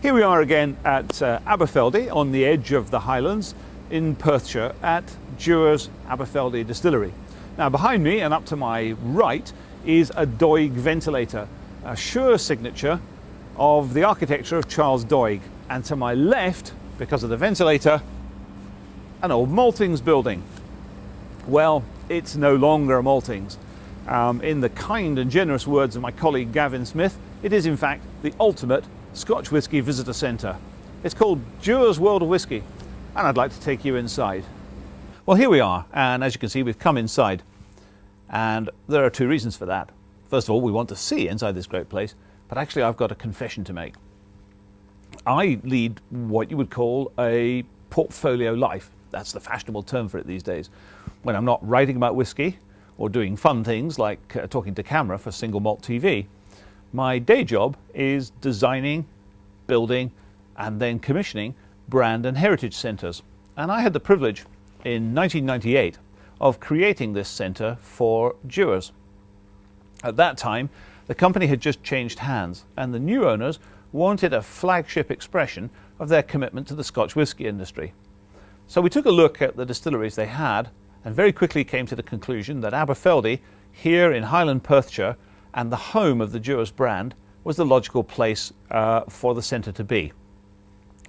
Here we are again at Aberfeldy on the edge of the Highlands in Perthshire at Dewar's Aberfeldy Distillery. Now behind me and up to my right is a Doig ventilator, a sure signature of the architecture of Charles Doig. And to my left, because of the ventilator, an old maltings building. Well, it's no longer a maltings. In the kind and generous words of my colleague Gavin Smith, it is in fact the ultimate Scotch whisky visitor centre. It's called Dewar's World of Whisky, and I'd like to take you inside. Well, here we are, and as you can see, we've come inside, and there are two reasons for that. First of all, we want to see inside this great place, but actually I've got a confession to make. I lead what you would call a portfolio life. That's the fashionable term for it these days. When I'm not writing about whisky or doing fun things like talking to camera for single malt TV, my day job is designing, building, and then commissioning brand and heritage centres. And I had the privilege in 1998 of creating this centre for Dewars. At that time, the company had just changed hands, and the new owners wanted a flagship expression of their commitment to the Scotch whisky industry. So we took a look at the distilleries they had and very quickly came to the conclusion that Aberfeldy, here in Highland Perthshire, and the home of the Dewars brand, was the logical place for the centre to be.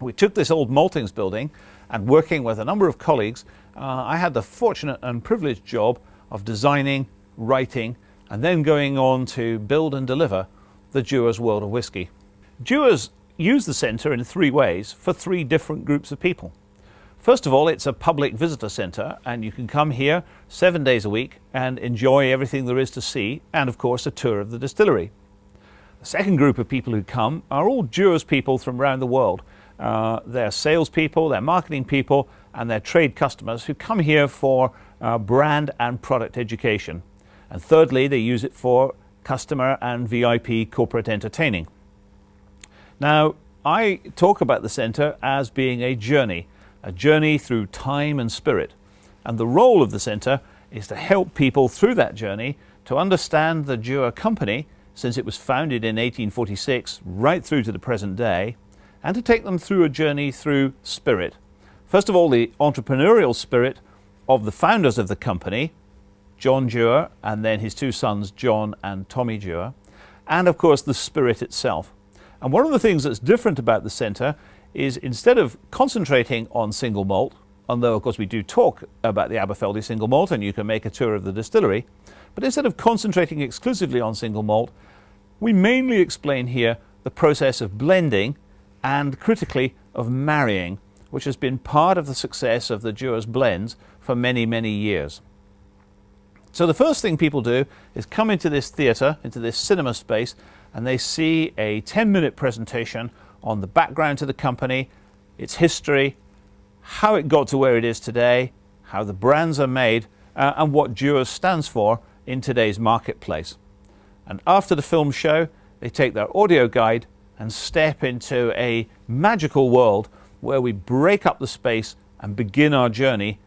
We took this old maltings building, and working with a number of colleagues, I had the fortunate and privileged job of designing, writing, and then going on to build and deliver the Dewar's World of Whisky. Dewars use the centre in three ways for three different groups of people. First of all, it's a public visitor centre, and you can come here 7 days a week and enjoy everything there is to see, and of course a tour of the distillery. The second group of people who come are all Dewars people from around the world. They're salespeople, they're marketing people, and they're trade customers who come here for brand and product education. And thirdly, they use it for customer and VIP corporate entertaining. Now, I talk about the centre as being a journey through time and spirit. And the role of the centre is to help people through that journey to understand the Dewar company since it was founded in 1846 right through to the present day, and to take them through a journey through spirit. First of all, the entrepreneurial spirit of the founders of the company, John Dewar, and then his two sons, John and Tommy Dewar, and of course the spirit itself. And one of the things that's different about the centre is instead of concentrating on single malt, although of course we do talk about the Aberfeldy single malt and you can make a tour of the distillery, but instead of concentrating exclusively on single malt, we mainly explain here the process of blending and critically of marrying, which has been part of the success of the Dewar's blends for many, many years. So the first thing people do is come into this theatre, into this cinema space, and they see a 10-minute presentation on the background to the company, its history, how it got to where it is today, how the brands are made, and what Dewars stands for in today's marketplace. And after the film show, they take their audio guide and step into a magical world where we break up the space and begin our journey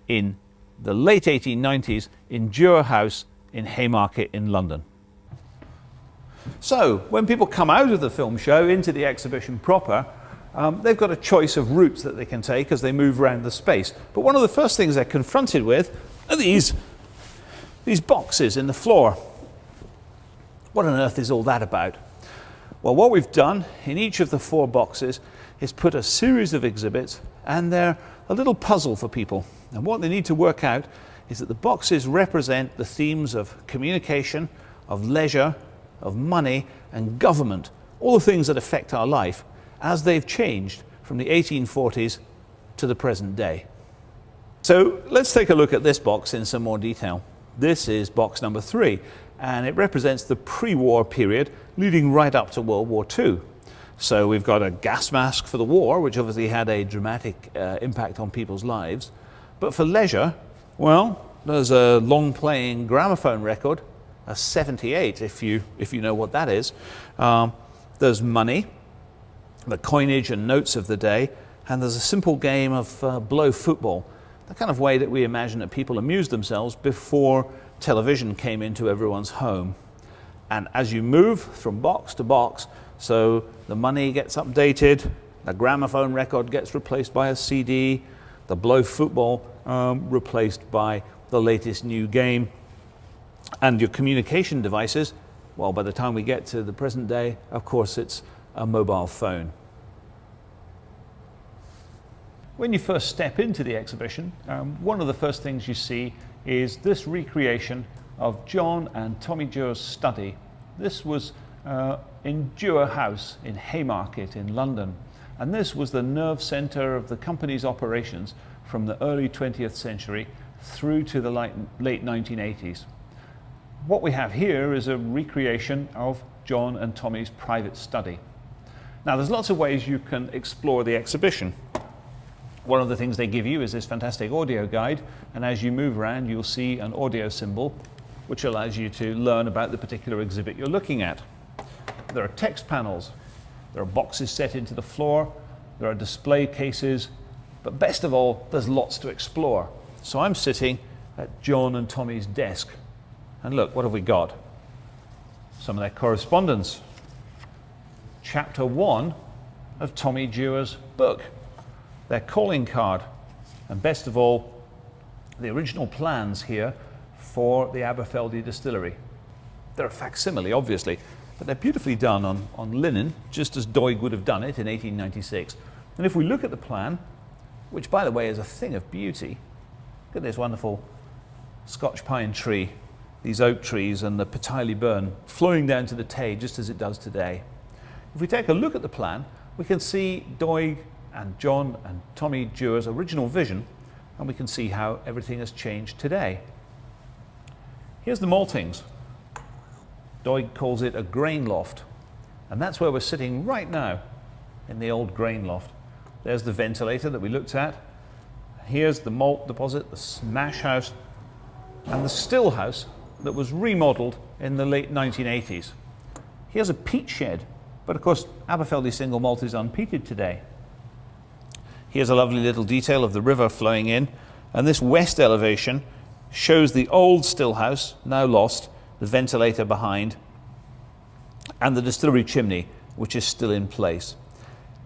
in the late 1890s in Dewar House in Haymarket in London. So when people come out of the film show into the exhibition proper, they've got a choice of routes that they can take as they move around the space. But one of the first things they're confronted with are these boxes in the floor. What on earth is all that about? Well, what we've done in each of the 4 boxes is put a series of exhibits, and they're a little puzzle for people. And what they need to work out is that the boxes represent the themes of communication, of leisure, of money and government, all the things that affect our life as they've changed from the 1840s to the present day. So let's take a look at this box in some more detail. This is box number 3, and it represents the pre-war period leading right up to World War II. So we've got a gas mask for the war, which obviously had a dramatic impact on people's lives. But for leisure, well, there's a long-playing gramophone record, a 78 if you know what that is. There's money, the coinage and notes of the day, and there's a simple game of blow football, the kind of way that we imagine that people amused themselves before television came into everyone's home. And as you move from box to box, So the money gets updated, the gramophone record gets replaced by a CD, the blow football replaced by the latest new game, and your communication devices, well, by the time we get to the present day, of course, it's a mobile phone. When you first step into the exhibition, one of the first things you see is this recreation of John and Tommy Dewar's study. This was in Dewar House in Haymarket in London, and this was the nerve centre of the company's operations from the early 20th century through to the late 1980s. What we have here is a recreation of John and Tommy's private study. Now, there's lots of ways you can explore the exhibition. One of the things they give you is this fantastic audio guide, and as you move around you'll see an audio symbol which allows you to learn about the particular exhibit you're looking at. There are text panels, there are boxes set into the floor, there are display cases, but best of all, there's lots to explore. So I'm sitting at John and Tommy's desk, and look, what have we got? Some of their correspondence. Chapter 1 of Tommy Dewar's book. Their calling card, and best of all, the original plans here for the Aberfeldy Distillery. They're a facsimile, obviously, but they're beautifully done on linen, just as W.O.W would have done it in 1896. And if we look at the plan, which by the way is a thing of beauty, look at this wonderful Scotch pine tree, these oak trees and the Petiley burn flowing down to the Tay just as it does today. If we take a look at the plan, we can see W.O.W and John and Tommy Dewar's original vision, and we can see how everything has changed today. Here's the maltings. W.O.W calls it a grain loft, and that's where we're sitting right now, in the old grain loft. There's the ventilator that we looked at. Here's the malt deposit, the mash house, and the still house that was remodeled in the late 1980s. Here's a peat shed, but of course Aberfeldy single malt is unpeated today. Here's a lovely little detail of the river flowing in, and this west elevation shows the old still house, now lost, the ventilator behind, and the distillery chimney, which is still in place.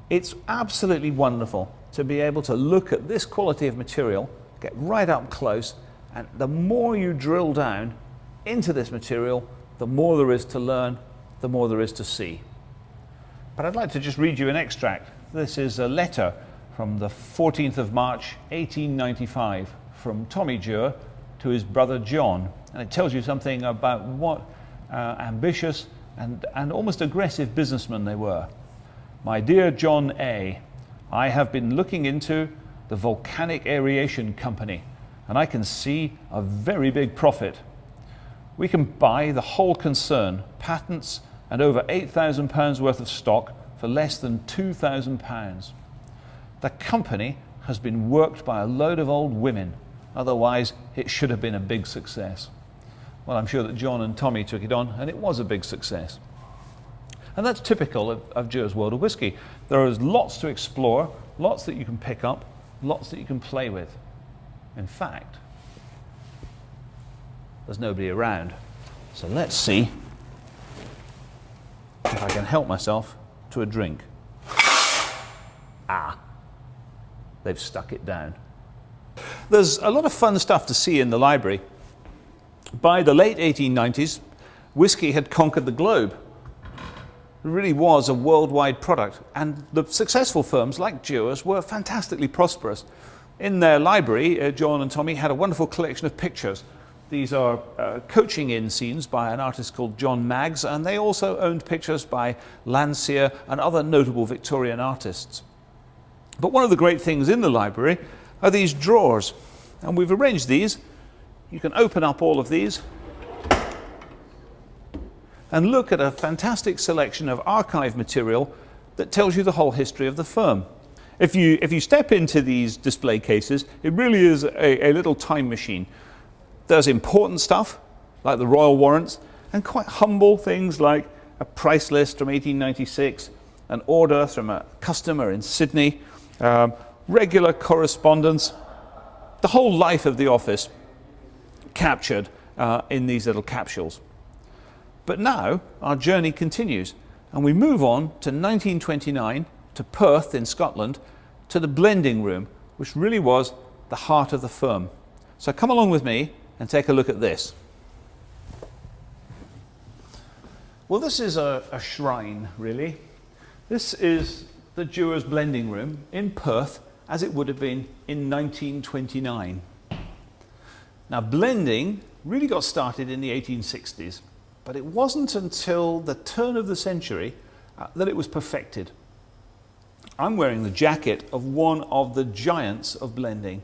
It's absolutely wonderful to be able to look at this quality of material, get right up close, and the more you drill down into this material, the more there is to learn, the more there is to see. But I'd like to just read you an extract. This is a letter from the 14th of March 1895 from Tommy Dewar to his brother John, and it tells you something about what ambitious and almost aggressive businessmen they were. My dear John A., I have been looking into the Volcanic Aeration Company, and I can see a very big profit. We can buy the whole concern, patents and over £8,000 worth of stock for less than £2,000. The company has been worked by a load of old women, otherwise it should have been a big success. Well, I'm sure that John and Tommy took it on, and it was a big success. And that's typical of Dewar's World of Whisky. There is lots to explore, lots that you can pick up, lots that you can play with. In fact, there's nobody around. So let's see if I can help myself to a drink. Ah, they've stuck it down. There's a lot of fun stuff to see in the library. By the late 1890s, whisky had conquered the globe. It really was a worldwide product, and the successful firms like Dewars were fantastically prosperous. In their library, John and Tommy had a wonderful collection of pictures. These are coaching in scenes by an artist called John Maggs, and they also owned pictures by Landseer and other notable Victorian artists. But one of the great things in the library are these drawers, and we've arranged these. You can open up all of these and look at a fantastic selection of archive material that tells you the whole history of the firm. If you step into these display cases, it really is a little time machine. There's important stuff, like the royal warrants, and quite humble things like a price list from 1896, an order from a customer in Sydney, regular correspondence, the whole life of the office captured in these little capsules. But now our journey continues, And we move on to 1929 to Perth in Scotland to the blending room, which really was the heart of the firm. So come along with me and take a look at this. Well, this is a shrine, really. This is the Dewars blending room in Perth as it would have been in 1929. Now, blending really got started in the 1860s, but it wasn't until the turn of the century that it was perfected. I'm wearing the jacket of one of the giants of blending,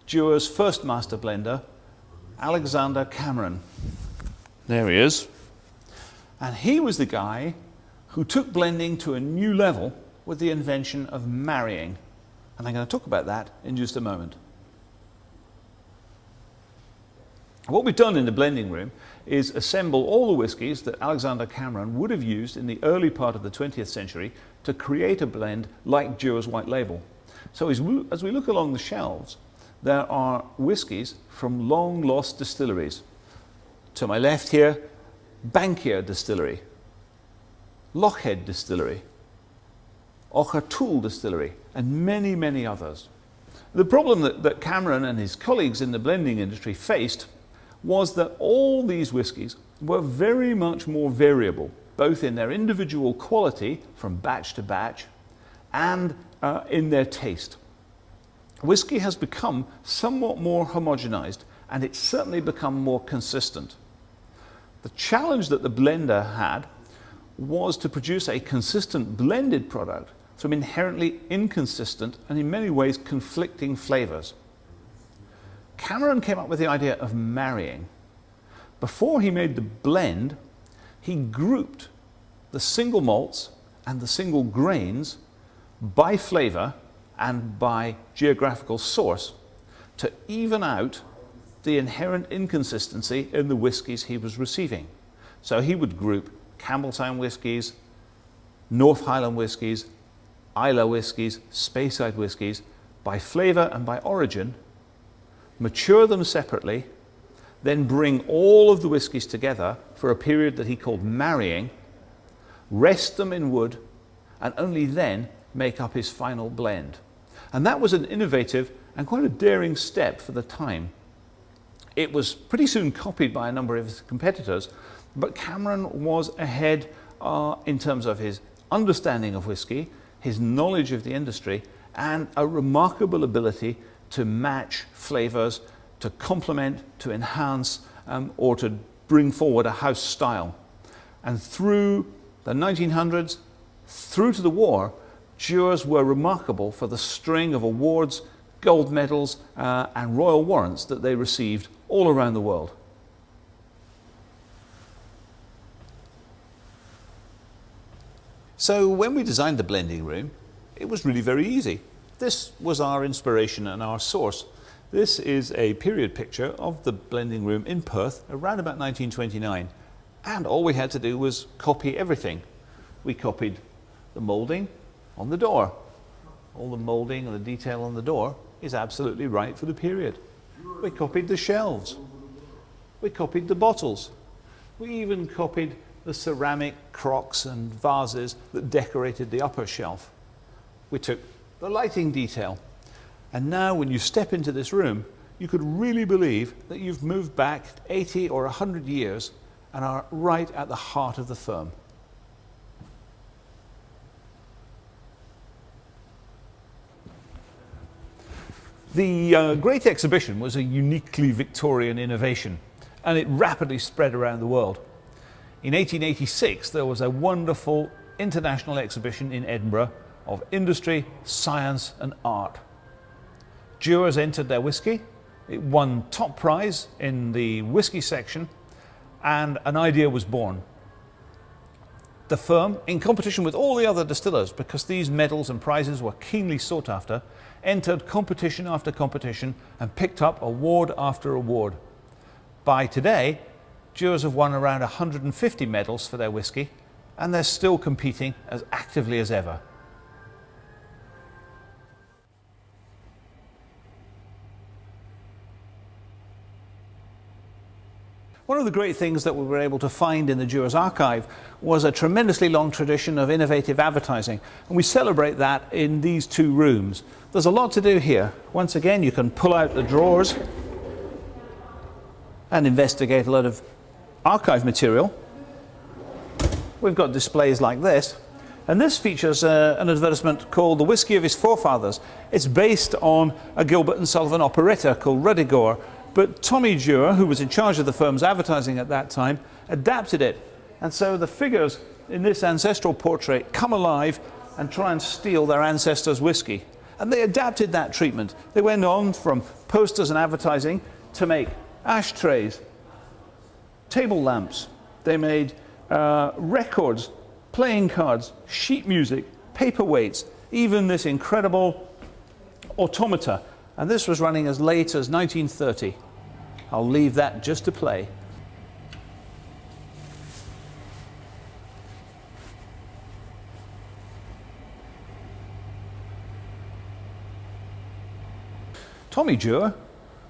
Dewar's first master blender, Alexander Cameron. There he is. And he was the guy who took blending to a new level with the invention of marrying. And I'm going to talk about that in just a moment. What we've done in the blending room is assemble all the whiskies that Alexander Cameron would have used in the early part of the 20th century to create a blend like Dewar's White Label. So as we look along the shelves, there are whiskies from long lost distilleries. To my left here, Bankier Distillery, Lochhead Distillery, Ochtertool Distillery, and many, many others. The problem that Cameron and his colleagues in the blending industry faced was that all these whiskies were very much more variable, both in their individual quality from batch to batch and in their taste. Whisky has become somewhat more homogenized, and it's certainly become more consistent. The challenge that the blender had was to produce a consistent blended product from inherently inconsistent and in many ways conflicting flavors. Cameron came up with the idea of marrying. Before he made the blend, he grouped the single malts and the single grains by flavor and by geographical source to even out the inherent inconsistency in the whiskies he was receiving. So he would group Campbelltown whiskies, North Highland whiskies, Islay whiskies, Speyside whiskies by flavor and by origin, mature them separately, then bring all of the whiskies together for a period that he called marrying, rest them in wood, and only then make up his final blend. And that was an innovative and quite a daring step for the time. It was pretty soon copied by a number of his competitors, but Cameron was ahead in terms of his understanding of whisky, his knowledge of the industry, and a remarkable ability to match flavors, to complement, to enhance, or to bring forward a house style. And through the 1900s, through to the war, Dewars were remarkable for the string of awards, gold medals, and royal warrants that they received all around the world. So when we designed the blending room, it was really very easy. This was our inspiration and our source. This is a period picture of the blending room in Perth around about 1929. And all we had to do was copy everything. We copied the moulding on the door. All the moulding and the detail on the door is absolutely right for the period. We copied the shelves. We copied the bottles. We even copied the ceramic crocks and vases that decorated the upper shelf. We took the lighting detail. And now when you step into this room, you could really believe that you've moved back 80 or 100 years and are right at the heart of the firm. The Great Exhibition was a uniquely Victorian innovation, and it rapidly spread around the world. In 1886, there was a wonderful international exhibition in Edinburgh of industry, science and art. Dewars entered their whisky. It won top prize in the whisky section, and an idea was born. The firm, in competition with all the other distillers, because these medals and prizes were keenly sought after, entered competition after competition and picked up award after award. By today, Dewars have won around 150 medals for their whisky, and they're still competing as actively as ever. One of the great things that we were able to find in the Dewars archive was a tremendously long tradition of innovative advertising, and we celebrate that in these two rooms. There's a lot to do here. Once again, you can pull out the drawers and investigate a lot of archive material. We've got displays like this, and this features an advertisement called The Whisky of His Forefathers. It's based on a Gilbert and Sullivan operetta called Ruddigore, but Tommy Dewar, who was in charge of the firm's advertising at that time, adapted it. And so the figures in this ancestral portrait come alive and try and steal their ancestors' whiskey. And they adapted that treatment. They went on from posters and advertising to make ashtrays, table lamps. They made records, playing cards, sheet music, paperweights, even this incredible automata. And this was running as late as 1930. I'll leave that just to play. Tommy Dewar,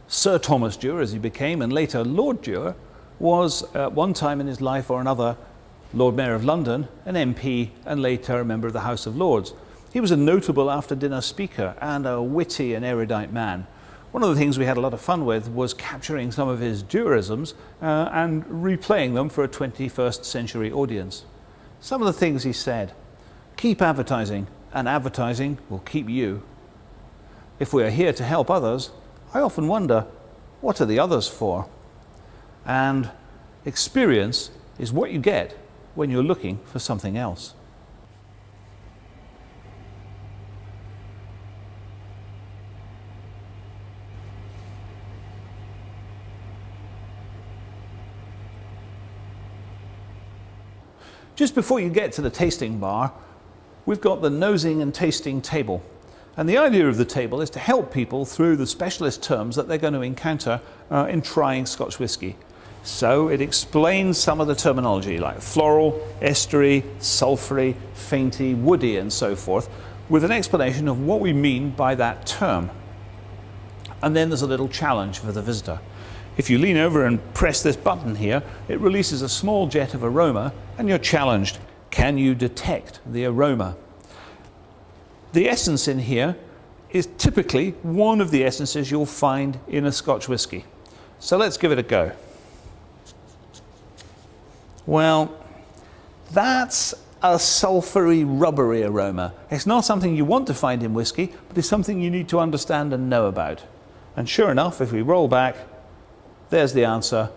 Sir Thomas Dewar as he became, and later Lord Dewar, was at one time in his life or another Lord Mayor of London, an MP, and later a member of the House of Lords. He was a notable after-dinner speaker and a witty and erudite man. One of the things we had a lot of fun with was capturing some of his Dewarisms and replaying them for a 21st century audience. Some of the things he said: keep advertising, and advertising will keep you. If we are here to help others, I often wonder, what are the others for? And experience is what you get when you're looking for something else. Just before you get to the tasting bar, we've got the nosing and tasting table. And the idea of the table is to help people through the specialist terms that they're going to encounter in trying Scotch whisky. So it explains some of the terminology like floral, estery, sulphury, fainty, woody, and so forth, with an explanation of what we mean by that term. And then there's a little challenge for the visitor. If you lean over and press this button here, it releases a small jet of aroma, and you're challenged. Can you detect the aroma? The essence in here is typically one of the essences you'll find in a Scotch whisky. So let's give it a go. Well, that's a sulphury, rubbery aroma. It's not something you want to find in whisky, but it's something you need to understand and know about. And sure enough, if we roll back, there's the answer: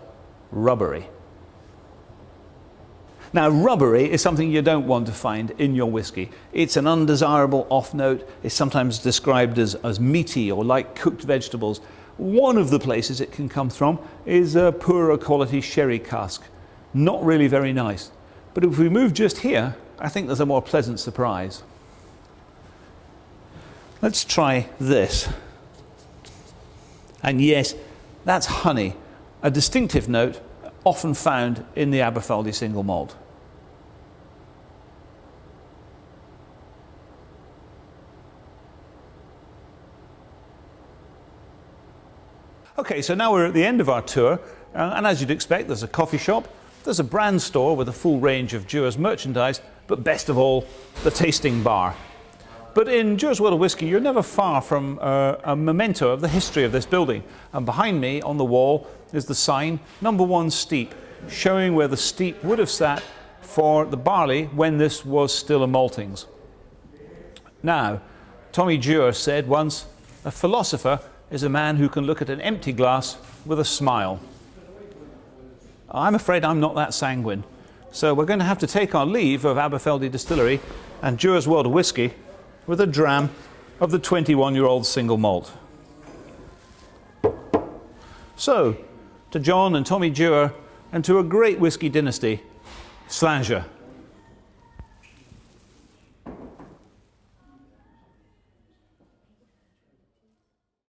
rubbery. Now, rubbery is something you don't want to find in your whisky. It's an undesirable off note. It's sometimes described as meaty or like cooked vegetables. One of the places it can come from is a poorer quality sherry cask. Not really very nice. But if we move just here, I think there's a more pleasant surprise. Let's try this. And yes, that's honey, a distinctive note often found in the Aberfeldy single malt. Okay, so now we're at the end of our tour, and as you'd expect, there's a coffee shop, there's a brand store with a full range of Dewar's merchandise, but best of all, the tasting bar. But in Dewar's World of Whisky, you're never far from a memento of the history of this building. And behind me on the wall is the sign, number 1 steep, showing where the steep would have sat for the barley when this was still a maltings. Now, Tommy Dewar said once, a philosopher is a man who can look at an empty glass with a smile. I'm afraid I'm not that sanguine. So we're going to have to take our leave of Aberfeldy Distillery and Dewar's World of Whisky with a dram of the 21-year-old single malt. So, to John and Tommy Dewar, and to a great whisky dynasty, Sláinte.